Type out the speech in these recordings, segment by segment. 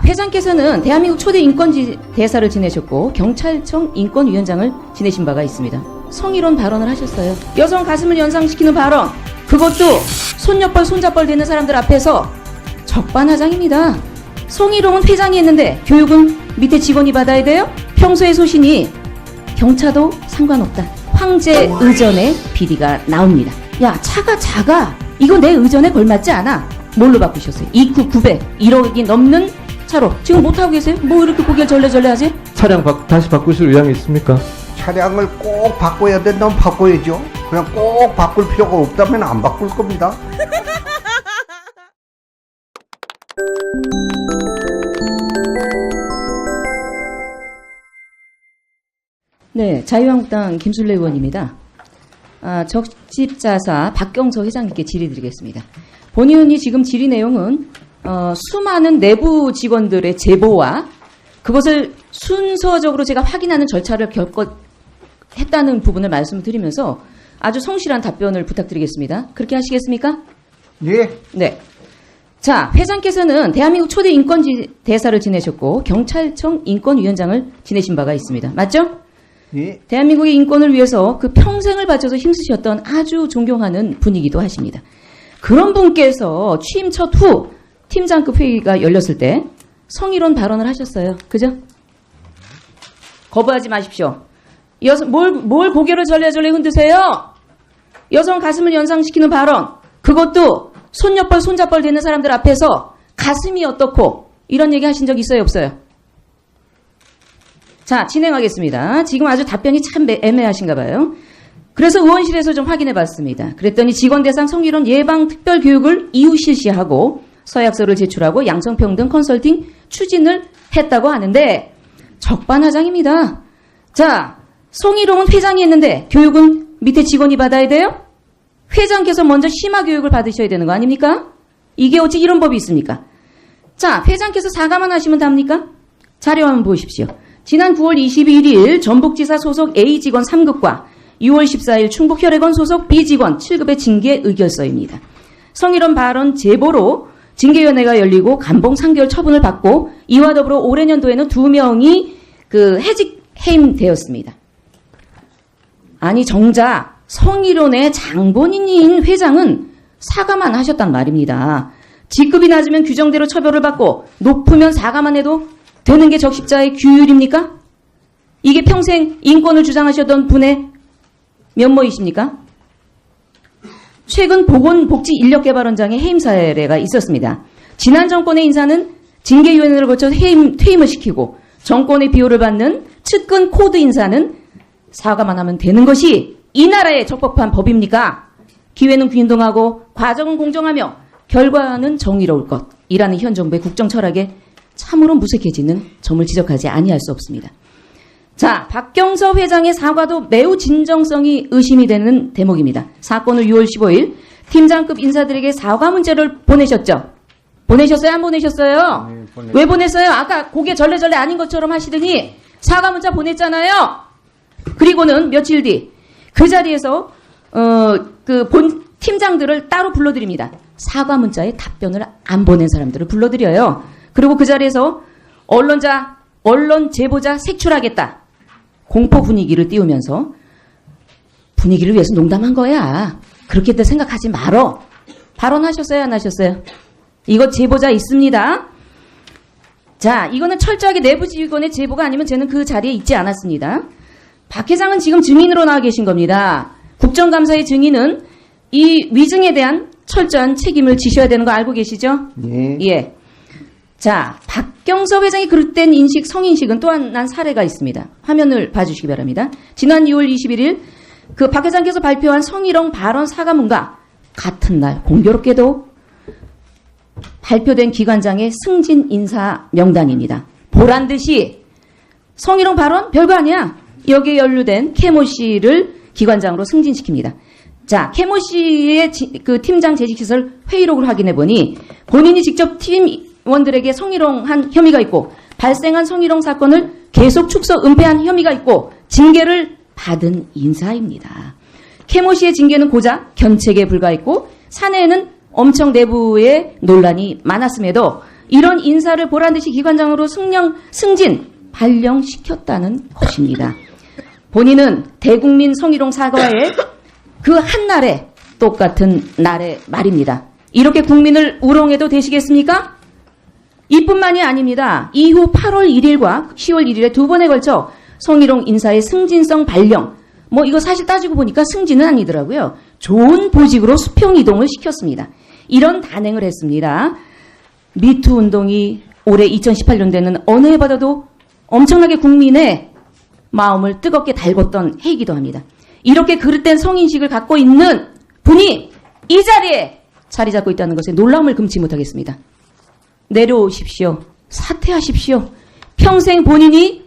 회장께서는 대한민국 초대 인권지 대사를 지내셨고 경찰청 인권위원장을 지내신 바가 있습니다. 성희롱 발언을 하셨어요. 여성 가슴을 연상시키는 발언, 그것도 손녀뻘 손자뻘 되는 사람들 앞에서 적반하장입니다. 성희롱은 회장이 했는데 교육은 밑에 직원이 받아야 돼요? 평소의 소신이 경차도 상관없다. 황제 의전의 비리가 나옵니다. 야, 차가 작아. 이거 내 의전에 걸맞지 않아. 뭘로 바꾸셨어요? EQ 900, 1억이 넘는 차로. 지금 못하고 계세요? 뭐 이렇게 고개를 절레절레 하지? 차량 다시 바꾸실 의향이 있습니까? 차량을 꼭 바꿔야 된다면 바꿔야죠. 그냥 꼭 바꿀 필요가 없다면 안 바꿀 겁니다. 네, 자유한국당 김술래 의원입니다. 적집자사 박경서 회장님께 질의드리겠습니다. 본 의원이 지금 질의 내용은 수많은 내부 직원들의 제보와 그것을 순서적으로 제가 확인하는 절차를 했다는 부분을 말씀드리면서 아주 성실한 답변을 부탁드리겠습니다. 그렇게 하시겠습니까? 예. 네. 자, 회장께서는 대한민국 초대 인권지 대사를 지내셨고 경찰청 인권위원장을 지내신 바가 있습니다. 맞죠? 예. 대한민국의 인권을 위해서 그 평생을 바쳐서 힘쓰셨던 아주 존경하는 분이기도 하십니다. 그런 분께서 취임 첫 후 팀장급 회의가 열렸을 때 성희롱 발언을 하셨어요. 그죠? 거부하지 마십시오. 뭘 고개를 절레절레 흔드세요? 여성 가슴을 연상시키는 발언, 그것도 손녀뻘 손자뻘 되는 사람들 앞에서 가슴이 어떻고 이런 얘기 하신 적 있어요, 없어요? 자, 진행하겠습니다. 지금 아주 답변이 참 애매하신가 봐요. 그래서 의원실에서 좀 확인해 봤습니다. 그랬더니 직원 대상 성희롱 예방 특별 교육을 이후 실시하고 서약서를 제출하고 양성평등 컨설팅 추진을 했다고 하는데 적반하장입니다. 자, 성희롱은 회장이 했는데 교육은 밑에 직원이 받아야 돼요? 회장께서 먼저 심화 교육을 받으셔야 되는 거 아닙니까? 이게 어찌 이런 법이 있습니까? 자, 회장께서 사과만 하시면 답니까? 자료 한번 보십시오. 지난 9월 21일 전북지사 소속 A 직원 3급과 6월 14일 충북혈액원 소속 B 직원 7급의 징계 의결서입니다. 성희롱 발언 제보로 징계위원회가 열리고 감봉 3개월 처분을 받고 이와 더불어 올해 년도에는 2명이 해임되었습니다. 아니 정작 성희롱의 장본인인 회장은 사과만 하셨단 말입니다. 직급이 낮으면 규정대로 처벌을 받고 높으면 사과만 해도 되는 게 적십자의 규율입니까? 이게 평생 인권을 주장하셨던 분의 면모이십니까? 최근 보건복지인력개발원장의 해임 사례가 있었습니다. 지난 정권의 인사는 징계위원회를 거쳐서 퇴임을 시키고 정권의 비호를 받는 측근 코드 인사는 사과만 하면 되는 것이 이 나라의 적법한 법입니까? 기회는 균등하고 과정은 공정하며 결과는 정의로울 것이라는 현 정부의 국정 철학에 참으로 무색해지는 점을 지적하지 아니할 수 없습니다. 자, 박경서 회장의 사과도 매우 진정성이 의심이 되는 대목입니다. 사건을 6월 15일 팀장급 인사들에게 사과 문자를 보내셨죠? 보내셨어요? 안 보내셨어요? 네, 왜 보냈어요? 아까 고개 절레절레 아닌 것처럼 하시더니 사과 문자 보냈잖아요. 그리고는 며칠 뒤 그 자리에서 본 팀장들을 따로 불러드립니다. 사과 문자에 답변을 안 보낸 사람들을 불러드려요. 그리고 그 자리에서 언론 제보자 색출하겠다. 공포 분위기를 띄우면서 분위기를 위해서 농담한 거야. 그렇게 생각하지 말어. 발언하셨어요? 안 하셨어요? 이거 제보자 있습니다. 자, 이거는 철저하게 내부 직원의 제보가 아니면 저는 그 자리에 있지 않았습니다. 박 회장은 지금 증인으로 나와 계신 겁니다. 국정감사의 증인은 이 위증에 대한 철저한 책임을 지셔야 되는 거 알고 계시죠? 예. 예. 자, 박경서 회장의 그릇된 인식, 성인식은 또한 난 사례가 있습니다. 화면을 봐주시기 바랍니다. 지난 6월 21일 그 박 회장께서 발표한 성희롱 발언 사과문과 같은 날 공교롭게도 발표된 기관장의 승진 인사 명단입니다. 보란 듯이 성희롱 발언 별거 아니야. 여기에 연루된 캐모 씨를 기관장으로 승진시킵니다. 자, 캐모 씨의 그 팀장 재직시설 회의록을 확인해 보니 본인이 직접 팀원들에게 성희롱한 혐의가 있고 발생한 성희롱 사건을 계속 축소 은폐한 혐의가 있고 징계를 받은 인사입니다. 캐모 씨의 징계는 고작 견책에 불과했고 사내에는 엄청 내부에 논란이 많았음에도 이런 인사를 보란듯이 기관장으로 승진, 발령시켰다는 것입니다. 본인은 대국민 성희롱 사과에 그 한날에 똑같은 날의 말입니다. 이렇게 국민을 우롱해도 되시겠습니까? 이뿐만이 아닙니다. 이후 8월 1일과 10월 1일에 두 번에 걸쳐 성희롱 인사의 승진성 발령, 이거 사실 따지고 보니까 승진은 아니더라고요. 좋은 보직으로 수평 이동을 시켰습니다. 이런 단행을 했습니다. 미투 운동이 올해 2018년대는 어느 해보다도 엄청나게 국민의 마음을 뜨겁게 달궜던 해이기도 합니다. 이렇게 그릇된 성인식을 갖고 있는 분이 이 자리에 자리 잡고 있다는 것에 놀라움을 금치 못하겠습니다. 내려오십시오. 사퇴하십시오. 평생 본인이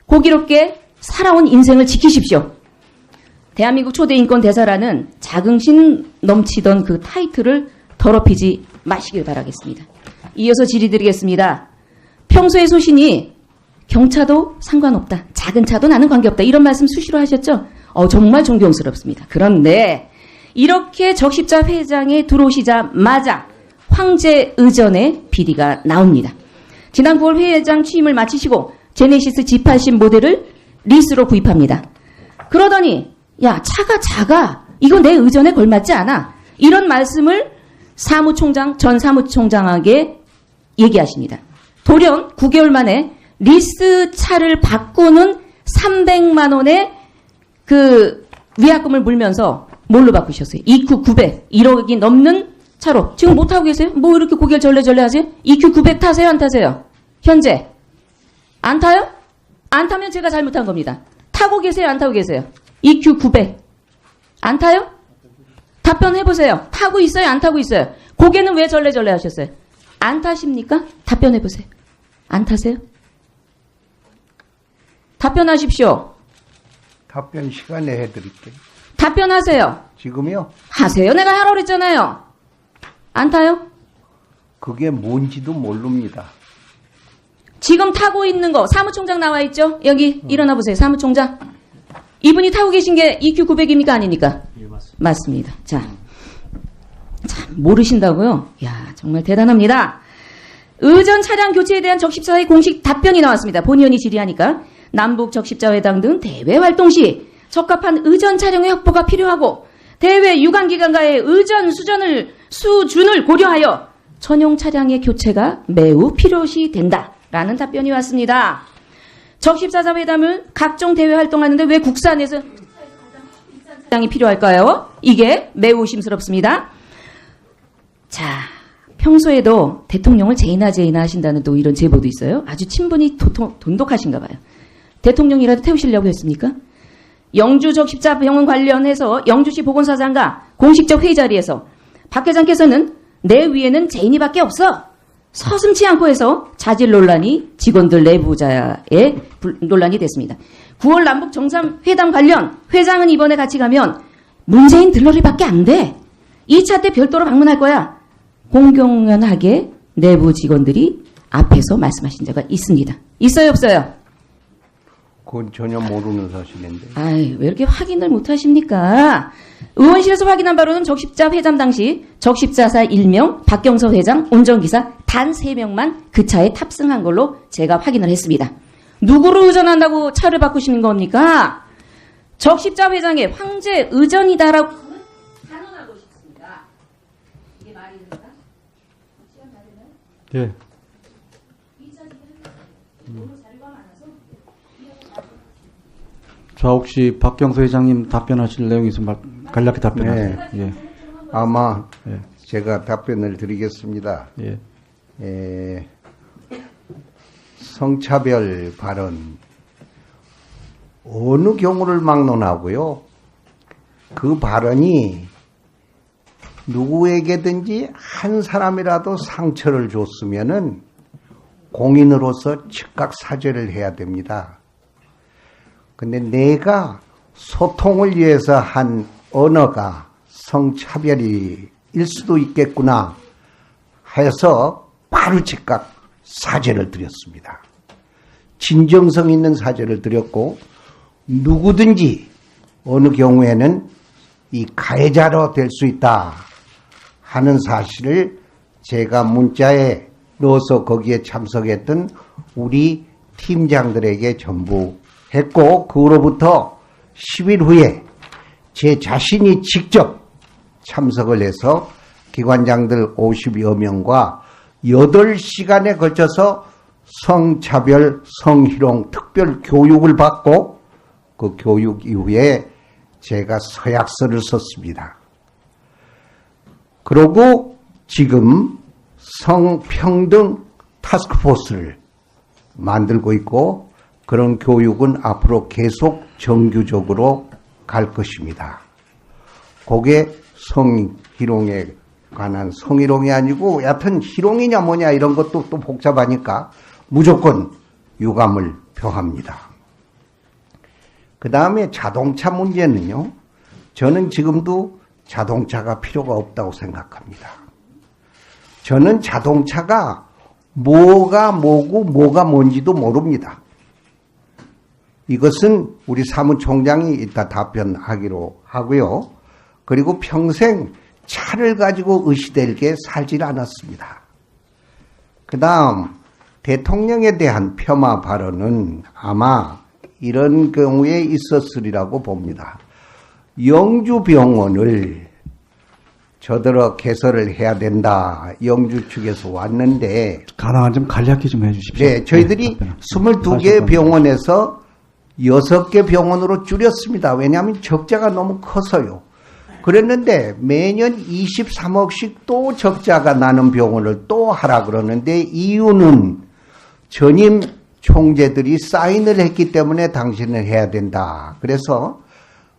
고기롭게 살아온 인생을 지키십시오. 대한민국 초대 인권 대사라는 자긍심 넘치던 그 타이틀을 더럽히지 마시길 바라겠습니다. 이어서 질의드리겠습니다. 평소의 소신이 경차도 상관없다. 작은 차도 나는 관계없다. 이런 말씀 수시로 하셨죠? 정말 존경스럽습니다. 그런데 이렇게 적십자 회장에 들어오시자마자 황제 의전의 비리가 나옵니다. 지난 9월 회장 취임을 마치시고 제네시스 G80 모델을 리스로 구입합니다. 그러더니 야, 차가 작아. 이거 내 의전에 걸맞지 않아. 이런 말씀을 전 사무총장에게 얘기하십니다. 돌연 9개월 만에 리스 차를 바꾸는 300만 원의 그 위약금을 물면서 뭘로 바꾸셨어요? EQ 900. 1억이 넘는 차로. 지금 못 타고 계세요? 뭐 이렇게 고개를 절레절레 하세요? EQ 900 타세요? 안 타세요? 현재. 안 타요? 안 타면 제가 잘못한 겁니다. 타고 계세요? 안 타고 계세요? EQ 900. 안 타요? 답변해보세요. 타고 있어요? 안 타고 있어요? 고개는 왜 절레절레 하셨어요? 안 타십니까? 답변해보세요. 안 타세요? 답변하십시오. 답변 시간에 해드릴게요. 답변하세요. 지금요? 하세요. 내가 하라고 그랬잖아요. 안 타요? 그게 뭔지도 모릅니다. 지금 타고 있는 거 사무총장 나와 있죠? 여기 일어나 보세요. 사무총장. 이분이 타고 계신 게 EQ 900입니까? 아닙니까? 예, 맞습니다. 맞습니다. 자, 참 모르신다고요? 야, 정말 대단합니다. 의전 차량 교체에 대한 적십자의 공식 답변이 나왔습니다. 본의원이 질의하니까 남북 적십자 회담 등 대외 활동 시 적합한 의전 차량의 확보가 필요하고 대외 유관기관과의 의전 수준을 고려하여 전용 차량의 교체가 매우 필요시 된다라는 답변이 왔습니다. 적십자자 회담을 각종 대외 활동하는데 왜 국산에서 차량이 필요할까요? 이게 매우 의심스럽습니다. 자, 평소에도 대통령을 제이나 하신다는 또 이런 제보도 있어요. 아주 친분이 돈독하신가 봐요. 대통령이라도 태우시려고 했습니까? 영주 적십자 병원 관련해서 영주시 보건사장과 공식적 회의 자리에서 박 회장께서는 내 위에는 제인이밖에 없어. 서슴지 않고 해서 자질 논란이 직원들 내부자의 논란이 됐습니다. 9월 남북 정상회담 관련 회장은 이번에 같이 가면 문재인 들러리밖에 안 돼. 2차 때 별도로 방문할 거야. 공공연하게 내부 직원들이 앞에서 말씀하신 적가 있습니다. 있어요, 없어요? 그건 전혀 모르는 사실인데. 아이, 왜 이렇게 확인을 못 하십니까? 의원실에서 확인한 바로는 적십자 회담 당시 적십자사 1명, 박경서 회장, 운전기사 단 3명만 그 차에 탑승한 걸로 제가 확인을 했습니다. 누구를 의전한다고 차를 바꾸시는 겁니까? 적십자 회장의 황제 의전이다라고 단언하고 싶습니다. 이게 말이 됩니까? 시간 다 되나요? 예. 자, 혹시 박경서 회장님 답변하실 내용이 있으면 간략히 답변하세요. 네. 예. 아마 예. 제가 답변을 드리겠습니다. 예. 성차별 발언 어느 경우를 막론하고요. 그 발언이 누구에게든지 한 사람이라도 상처를 줬으면은 공인으로서 즉각 사죄를 해야 됩니다. 근데 내가 소통을 위해서 한 언어가 성차별일 수도 있겠구나 해서 바로 즉각 사죄를 드렸습니다. 진정성 있는 사죄를 드렸고 누구든지 어느 경우에는 이 가해자로 될 수 있다 하는 사실을 제가 문자에 넣어서 거기에 참석했던 우리 팀장들에게 전부 했고, 그로부터 10일 후에 제 자신이 직접 참석을 해서 기관장들 50여 명과 8시간에 걸쳐서 성차별, 성희롱 특별 교육을 받고, 그 교육 이후에 제가 서약서를 썼습니다. 그러고 지금 성평등 타스크포스를 만들고 있고, 그런 교육은 앞으로 계속 정규적으로 갈 것입니다. 그게 성희롱에 관한, 성희롱이 아니고 여하튼 희롱이냐 뭐냐 이런 것도 또 복잡하니까 무조건 유감을 표합니다. 그 다음에 자동차 문제는요, 저는 지금도 자동차가 필요가 없다고 생각합니다. 저는 자동차가 뭐가 뭐고 뭐가 뭔지도 모릅니다. 이것은 우리 사무총장이 이따 답변하기로 하고요. 그리고 평생 차를 가지고 의시되게 살질 않았습니다. 그 다음 대통령에 대한 폄하 발언은 아마 이런 경우에 있었으리라고 봅니다. 영주병원을 저더러 개설을 해야 된다. 영주 측에서 왔는데, 가능한 좀 간략히 좀 해주십시오. 네, 저희들이 22개 병원에서 6개 병원으로 줄였습니다. 왜냐하면 적자가 너무 커서요. 그랬는데 매년 23억씩 또 적자가 나는 병원을 또 하라 그러는데, 이유는 전임 총재들이 사인을 했기 때문에 당신은 해야 된다.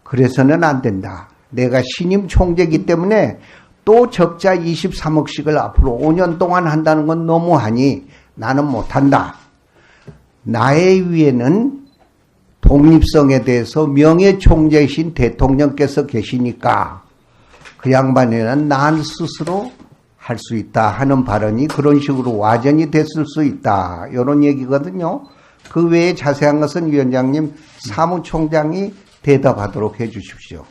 그래서는 안 된다. 내가 신임 총재이기 때문에 또 적자 23억씩을 앞으로 5년 동안 한다는 건 너무하니 나는 못한다. 나의 위에는 독립성에 대해서 명예총재이신 대통령께서 계시니까 그 양반에는 난 스스로 할 수 있다 하는 발언이 그런 식으로 와전이 됐을 수 있다. 이런 얘기거든요. 그 외에 자세한 것은 위원장님 사무총장이 대답하도록 해 주십시오.